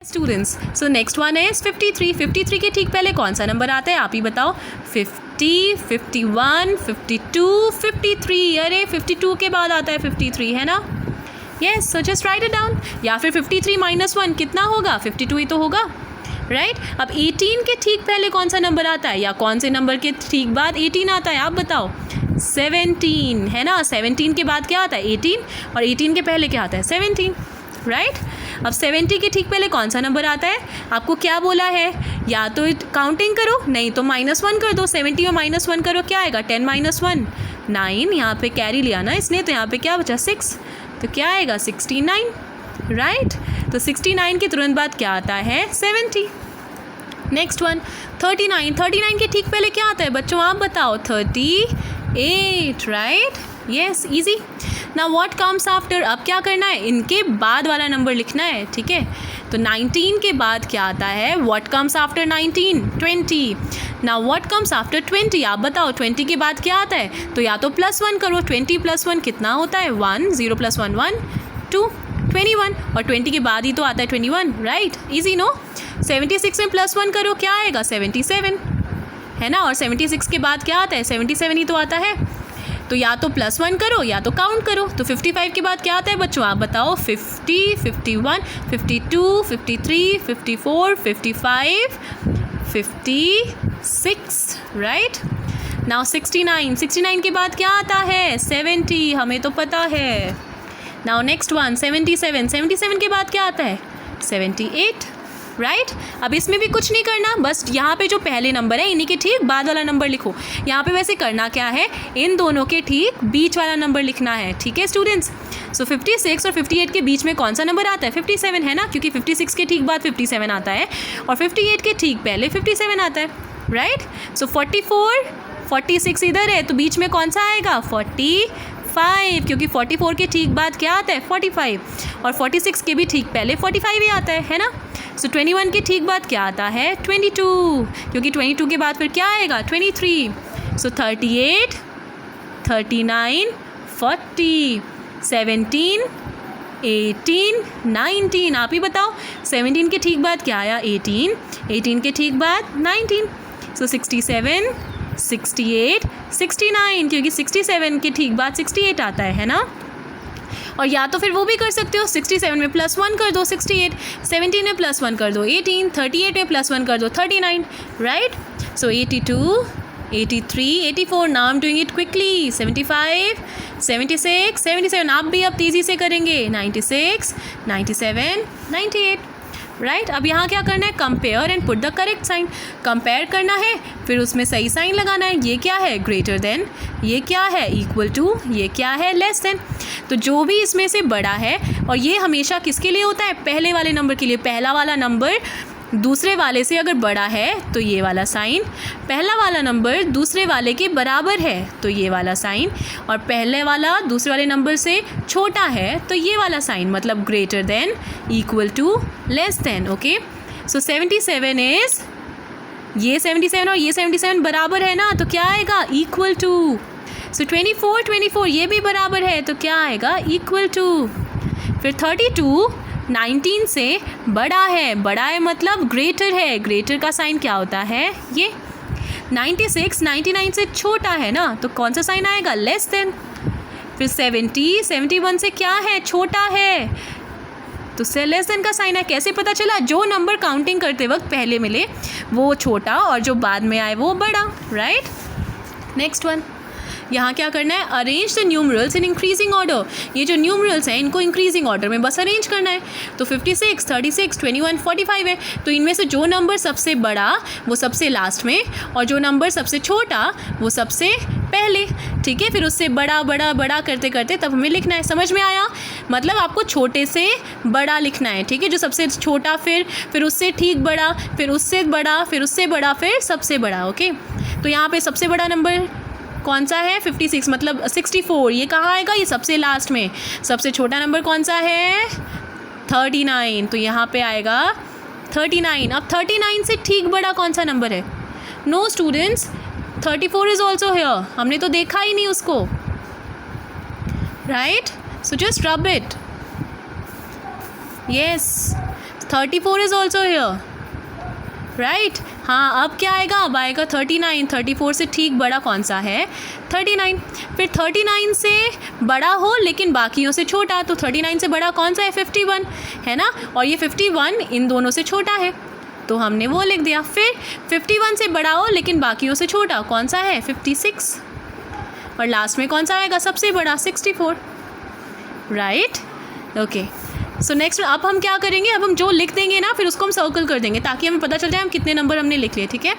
Students, so next one is 53. 53 के ठीक पहले कौन सा नंबर आता है आप ही बताओ. 50, 51, 52, 53. अरे 52 के बाद आता है 53, है ना. Yes, so just right it down. या फिर 53 माइनस 1 कितना होगा, 52 ही तो होगा, राइट. अब 18 के ठीक पहले कौन सा नंबर आता है या कौन से नंबर के ठीक बाद 18 आता है आप बताओ. 17, है ना. 17 के बाद क्या आता है 18, और 18 के पहले क्या आता है 17, राइट. अब 70 के ठीक पहले कौन सा नंबर आता है, आपको क्या बोला है, या तो काउंटिंग करो, नहीं तो -1 कर दो. 70 में -1 करो, क्या आएगा 10 - 1 9. यहाँ पे कैरी लिया ना इसने, तो यहाँ पे क्या बचा 6, तो क्या आएगा 69, राइट. तो 69 के तुरंत बाद क्या आता है 70. Next one 39. 39 के ठीक पहले क्या आता है बच्चों आप बताओ. 38, right. Yes, easy. Now what comes after, अब क्या करना है, इनके बाद वाला नंबर लिखना है, ठीक है. तो 19 के बाद क्या आता है, what comes after 19, 20. Now what comes after 20, आप बताओ 20 के बाद क्या आता है, तो या तो +1 करो. 20 + 1 कितना होता है 1, 0 + 1 1, 2, 21. और 20 के बाद ही तो आता है 21, राइट. Easy no. 76 में +1 करो, क्या आएगा 77, है ना. और 76 के बाद क्या आता है 77 ही तो आता है. तो या तो +1 करो या तो काउंट करो. तो 55 के बाद क्या आता है बच्चों आप बताओ. 50, 51, 52, 53, 54, 55, 56, राइट. नाउ 69. 69 के बाद क्या आता है 70, हमें तो पता है. Now next one 77. 77 के बाद क्या आता है 78, राइट. अब इसमें भी कुछ नहीं करना, बस यहाँ पे जो पहले नंबर है इन्हीं के ठीक बाद वाला नंबर लिखो. यहाँ पे वैसे करना क्या है, इन दोनों के ठीक बीच वाला नंबर लिखना है, ठीक है स्टूडेंट्स. सो 56 और 58 के बीच में कौन सा नंबर आता है 57, है ना, क्योंकि 56 के ठीक बाद 57 आता है और 58 के ठीक पहले 57 आता है, राइट. सो 44, 46 इधर है, तो बीच में कौन सा आएगा 45, क्योंकि 44 के ठीक बाद क्या आता है 45, और 46 के भी ठीक पहले 45 ही आता है ना. सो 21 के ठीक बाद क्या आता है 22, क्योंकि 22 के बाद फिर क्या आएगा 23. सो 38, 39, 40, 17, 18, 19. आप ही बताओ 17 के ठीक बाद क्या आया 18, 18 के ठीक बाद 19. सो 67, 68, 69, क्योंकि 67 के ठीक बाद 68 आता है ना. और या तो फिर वो भी कर सकते हो 67 में +1 कर दो 68, 17 में +1 कर दो 18, 38 में +1 कर दो 39, right. So 82, 83, 84. Now I am doing it quickly. 75, 76, 77. आप भी अब तेज़ी से करेंगे. 96, 97, 98, राइट. अब यहाँ क्या करना है, compare and put the correct sign. Compare करना है, फिर उसमें सही साइन लगाना है. ये क्या है ग्रेटर देन, ये क्या है इक्वल टू, ये क्या है लेस देन. तो जो भी इसमें से बड़ा है, और ये हमेशा किसके लिए होता है पहले वाले नंबर के लिए. पहला वाला नंबर दूसरे वाले से अगर बड़ा है तो ये वाला साइन, पहला वाला नंबर दूसरे वाले के बराबर है तो ये वाला साइन, और पहले वाला दूसरे वाले नंबर से छोटा है तो ये वाला साइन, मतलब greater than, equal to, less than. Okay. So 77 is, ये 77 और ये 77 बराबर है ना, तो क्या आएगा इक्वल टू. सो 24, 24 ये भी बराबर है तो क्या आएगा इक्वल टू. फिर 32 19 से बड़ा है, बड़ा है मतलब ग्रेटर है, ग्रेटर का साइन क्या होता है ये. 96 99 से छोटा है ना, तो कौन सा साइन आएगा लेस देन. फिर 70 71 से क्या है छोटा है, तो से लेस देन का साइन है. कैसे पता चला, जो नंबर काउंटिंग करते वक्त पहले मिले वो छोटा और जो बाद में आए वो बड़ा, राइट. नेक्स्ट वन, यहाँ क्या करना है, arrange the numerals in increasing order. ये जो न्यूमरल्स हैं इनको इंक्रीजिंग ऑर्डर में बस अरेंज करना है. तो 56, 36, 21, 45 है, तो इनमें से जो नंबर सबसे बड़ा वो सबसे लास्ट में, और जो नंबर सबसे छोटा वो सबसे पहले, ठीक है. फिर उससे बड़ा बड़ा बड़ा करते करते तब हमें लिखना है. समझ में आया, मतलब आपको छोटे से बड़ा लिखना है, ठीक है. जो सबसे छोटा, फिर उससे ठीक बड़ा, फिर उससे बड़ा, फिर उससे बड़ा, फिर सबसे बड़ा. ओके. तो यहाँ पे सबसे बड़ा नंबर कौन सा है 56, मतलब 64, ये कहाँ आएगा, ये सबसे लास्ट में. सबसे छोटा नंबर कौन सा है 39, तो यहाँ पे आएगा 39. अब 39 से ठीक बड़ा कौन सा नंबर है, no students 34 is also here, हमने तो देखा ही नहीं उसको, right. So just rub it. Yes, 34 is also here, right. हाँ, अब क्या आएगा? अब आएगा 39। 34 से ठीक बड़ा कौन सा है? 39। फिर 39 से बड़ा हो लेकिन बाकियों से छोटा, तो 39 से बड़ा कौन सा है? 51 है ना, और ये 51 इन दोनों से छोटा है, तो हमने वो लिख दिया। फिर 51 से बड़ा हो लेकिन बाकियों से छोटा, कौन सा है? 56। और लास्ट में कौन सा आएगा सबसे बड़ा? 64, राइट। ओके, सो नेक्स्ट अब हम क्या करेंगे? अब हम जो लिख देंगे ना, फिर उसको हम सर्कल कर देंगे ताकि हमें पता चल जाए हम कितने नंबर हमने लिख लिए, ठीक है।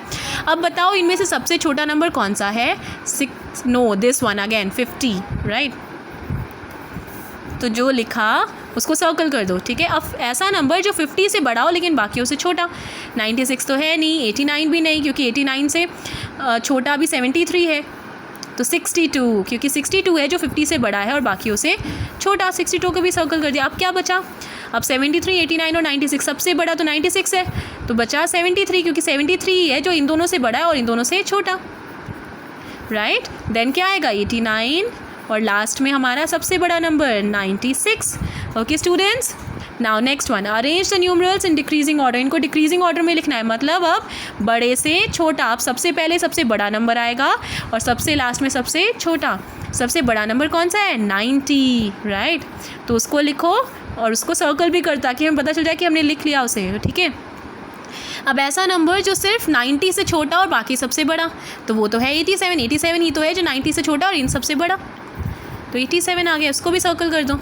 अब बताओ इनमें से सबसे छोटा नंबर कौन सा है? 6, no this one again, 50, right. तो जो लिखा उसको सर्कल कर दो, ठीक है। अब ऐसा नंबर जो 50 से बड़ा हो लेकिन बाकियों से छोटा। 96 तो है नहीं, 89 भी नहीं क्योंकि 89 से छोटा भी 73 है, तो 62 क्योंकि 62 है जो 50 से बड़ा है और बाकियों से छोटा। 62 को भी सर्कल कर दिया। अब क्या बचा? अब 73, 89 और 96, सबसे बड़ा तो 96 है, तो बचा 73 क्योंकि 73 है जो इन दोनों से बड़ा है और इन दोनों से छोटा, राइट। देन क्या आएगा? 89 और लास्ट में हमारा सबसे बड़ा number 96। Okay students, now next one, arrange the numerals in decreasing order. इनको डिक्रीजिंग ऑर्डर में लिखना है, मतलब अब बड़े से छोटा। अब सबसे पहले सबसे बड़ा नंबर आएगा और सबसे लास्ट में सबसे छोटा। सबसे बड़ा नंबर कौन सा है? 90, राइट। तो उसको लिखो और उसको सर्कल भी कर ताकि हमें पता चल जाए कि हमने लिख लिया उसे, ठीक है। अब ऐसा नंबर जो सिर्फ 90 से छोटा और बाकी सबसे बड़ा, तो वो तो है 87। 87 ही तो है जो 90 से छोटा और इन सबसे बड़ा, तो 87 आ गया, उसको भी सर्कल कर दो,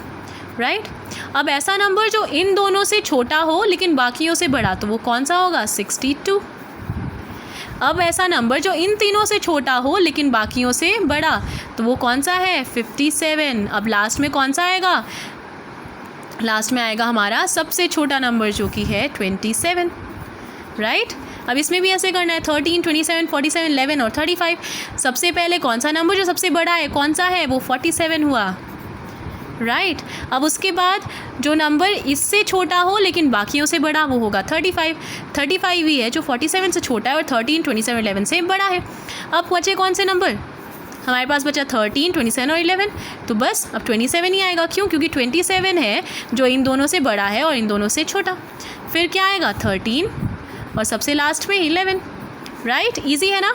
राइट। अब ऐसा नंबर जो इन दोनों से छोटा हो लेकिन बाकियों से बड़ा, तो वो कौन सा होगा? 62। अब ऐसा नंबर जो इन तीनों से छोटा हो लेकिन बाकियों से बड़ा, तो वो कौन सा है? 57। अब लास्ट में कौन सा आएगा? लास्ट में आएगा हमारा सबसे छोटा नंबर जो कि है 27, राइट। अब इसमें भी ऐसे करना है, 13, 27, 47, 11 और 35। सबसे पहले कौन सा नंबर जो सबसे बड़ा है कौन सा है? वो 47 हुआ, राइट। अब उसके बाद जो नंबर इससे छोटा हो लेकिन बाकियों से बड़ा, वो होगा 35। 35 ही है जो 47 से छोटा है और 13, 27, 11 से बड़ा है। अब बचे कौन से नंबर? हमारे पास बचा 13, 27 और 11, तो बस अब 27 ही आएगा। क्यों? क्योंकि 27 है जो इन दोनों से बड़ा है और इन दोनों से छोटा। फिर क्या आएगा? 13 और सबसे लास्ट में 11, राइट। ईजी है ना।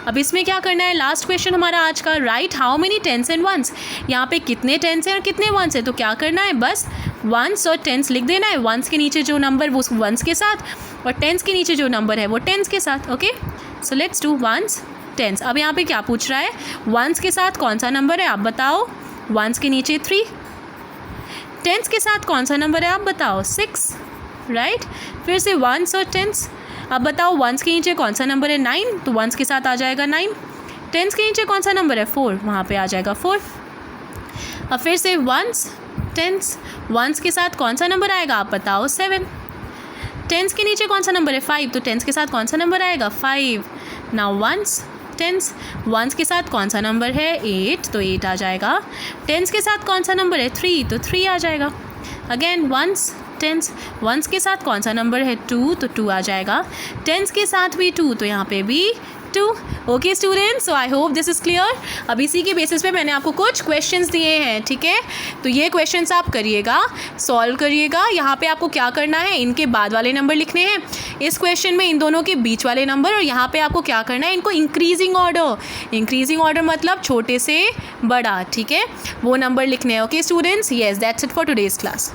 अब इसमें क्या करना है? लास्ट क्वेश्चन हमारा आज का, right how many tens and ones. यहाँ पे कितने टेंस हैं और कितने वंस है, तो क्या करना है? बस वंस और टेंस लिख देना है। वंस के नीचे जो नंबर वो वंस के साथ और टेंस के नीचे जो नंबर है वो टेंस के साथ। Okay, so let's do ones tens. अब यहाँ पे क्या पूछ रहा है? वंस के साथ कौन सा नंबर है आप बताओ? वंस के नीचे 3। टेंस के साथ कौन सा नंबर है आप बताओ? 6, राइट। फिर से वंस और टेंस। अब बताओ वंस के नीचे कौन सा नंबर है? 9, तो वंस के साथ आ जाएगा 9। टेंस के नीचे कौन सा नंबर है? 4, वहाँ पे आ जाएगा 4। अब फिर से वंस टेंस। वंस के साथ कौन सा नंबर आएगा आप बताओ? 7। टेंस के नीचे कौन सा नंबर है? 5, तो टेंस के साथ कौन सा नंबर आएगा? 5। Now ones tens. वंस के साथ कौन सा नंबर है? 8, तो 8 आ जाएगा। टेंस के साथ कौन सा नंबर है? 3, तो 3 आ जाएगा। Again ones tens. वंस के साथ कौन सा नंबर है? 2, तो 2 आ जाएगा। टेंस के साथ भी 2, तो यहाँ पे भी 2। Okay students, so I hope this is clear. अब इसी के बेसिस पे मैंने आपको कुछ क्वेश्चंस दिए हैं, ठीक है। तो ये क्वेश्चंस आप करिएगा, सॉल्व करिएगा। यहाँ पे आपको क्या करना है? इनके बाद वाले नंबर लिखने हैं, इस क्वेश्चन में इन दोनों के बीच वाले नंबर, और यहाँ पे आपको क्या करना है? इनको इंक्रीजिंग ऑर्डर मतलब छोटे से बड़ा, ठीक है, वो नंबर लिखने हैं। Okay students, yes that's it for today's class.